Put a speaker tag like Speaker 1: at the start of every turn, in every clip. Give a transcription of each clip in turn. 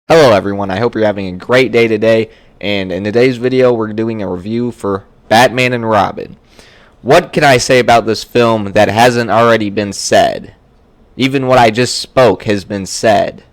Speaker 1: Hello everyone, I hope you're having a great day today, and in today's video we're doing a review for Batman and Robin. What can I say about this film that hasn't already been said? Even what I just spoke has been said,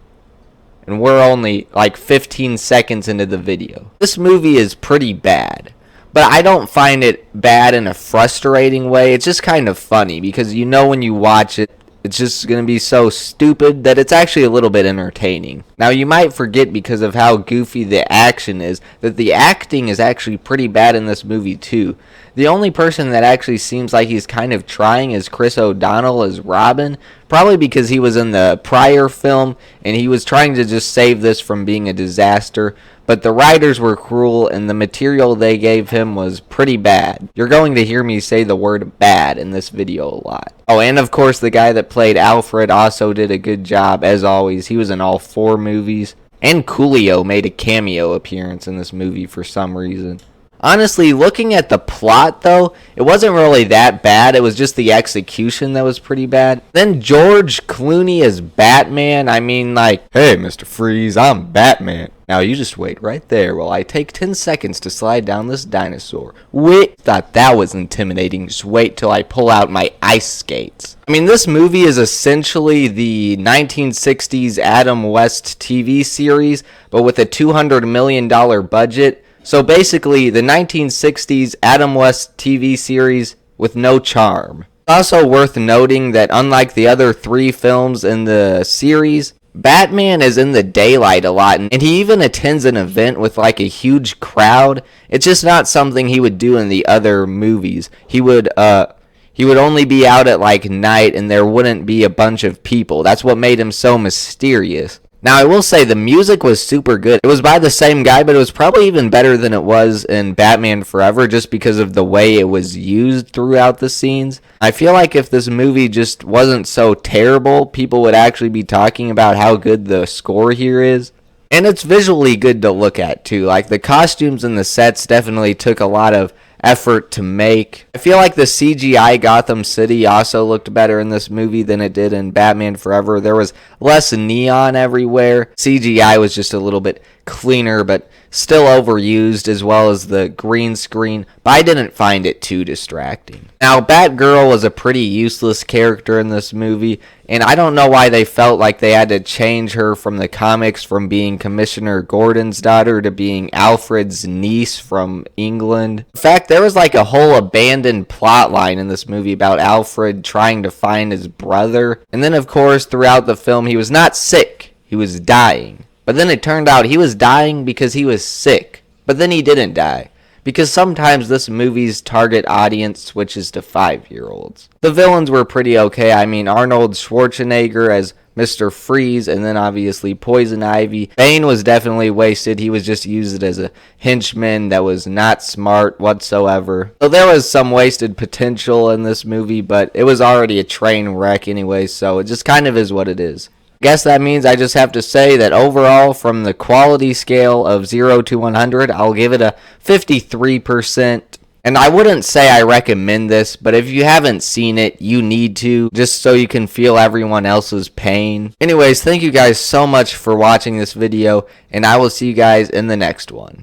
Speaker 1: and we're only like 15 seconds into the video. This movie is pretty bad, but I don't find it bad in a frustrating way. It's just kind of funny because you know when you watch it, it's just going to be so stupid that it's actually a little bit entertaining. Now, you might forget because of how goofy the action is, that the acting is actually pretty bad in this movie too. The only person that actually seems like he's kind of trying is Chris O'Donnell as Robin, probably because he was in the prior film and he was trying to just save this from being a disaster. But the writers were cruel and the material they gave him was pretty bad. You're going to hear me say the word bad in this video a lot. Oh, and of course the guy that played Alfred also did a good job as always. He was in all 4 movies. And Coolio made a cameo appearance in this movie for some reason. Honestly, looking at the plot, though, it wasn't really that bad. It was just the execution that was pretty bad. Then George Clooney as Batman. I mean, like, hey, Mr. Freeze, I'm Batman. Now, you just wait right there while I take 10 seconds to slide down this dinosaur. Wait, thought that was intimidating. Just wait till I pull out my ice skates. I mean, this movie is essentially the 1960s Adam West TV series, but with a $200 million budget. So basically, the 1960s Adam West TV series with no charm. Also worth noting that unlike the other 3 films in the series, Batman is in the daylight a lot, and he even attends an event with like a huge crowd. It's just not something he would do in the other movies. He would only be out at like night, and there wouldn't be a bunch of people. That's what made him so mysterious. Now, I will say the music was super good. It was by the same guy, but it was probably even better than it was in Batman Forever just because of the way it was used throughout the scenes. I feel like if this movie just wasn't so terrible, people would actually be talking about how good the score here is. And it's visually good to look at, too. Like, the costumes and the sets definitely took a lot of effort to make. I feel like the CGI Gotham City also looked better in this movie than it did in Batman Forever. There was less neon everywhere. CGI was just a little bit cleaner, but still overused, as well as the green screen, but I didn't find it too distracting. Now, Batgirl was a pretty useless character in this movie, and I don't know why they felt like they had to change her from the comics from being Commissioner Gordon's daughter to being Alfred's niece from England. In fact, there was like a whole abandoned plot line in this movie about Alfred trying to find his brother, and then of course throughout the film he was not sick, he was dying. But then it turned out he was dying because he was sick. But then he didn't die. Because sometimes this movie's target audience switches to 5-year-olds. The villains were pretty okay. I mean, Arnold Schwarzenegger as Mr. Freeze, and then obviously Poison Ivy. Bane was definitely wasted. He was just used as a henchman that was not smart whatsoever. So there was some wasted potential in this movie, but it was already a train wreck anyway, so it just kind of is what it is. Guess that means I just have to say that overall, from the quality scale of 0 to 100, I'll give it a 53%. And I wouldn't say I recommend this, but if you haven't seen it, you need to, just so you can feel everyone else's pain. Anyways, thank you guys so much for watching this video, and I will see you guys in the next one.